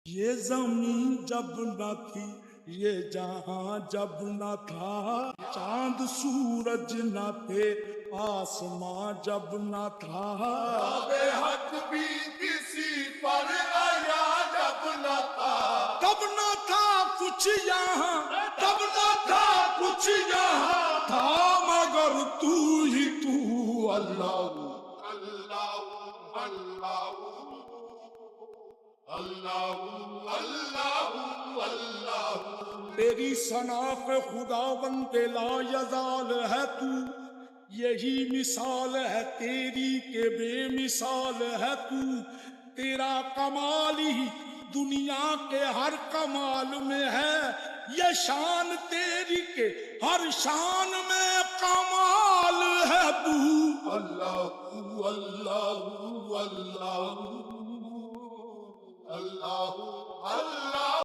یہ زمین جب نہ تھی یہ جہاں جب نہ تھا، چاند سورج نہ تھے آسماں جب نہ تھا، بے حق بھی کسی پر آیا جب نہ تھا، تب نہ تھا کچھ یہاں، تب نہ تھا کچھ یہاں تھا، مگر تو ہی تو اللہ اللہ اللہ اللہ اللہ اللہ۔ تیری ثنا پہ خدا بند لا یزال ہے تو، یہی مثال ہے تیری کہ بے مثال ہے تو، تیرا کمال ہی دنیا کے ہر کمال میں ہے، یہ شان تیری کہ ہر شان میں کمال ہے تو، اللہ اللہ اللہ اللہ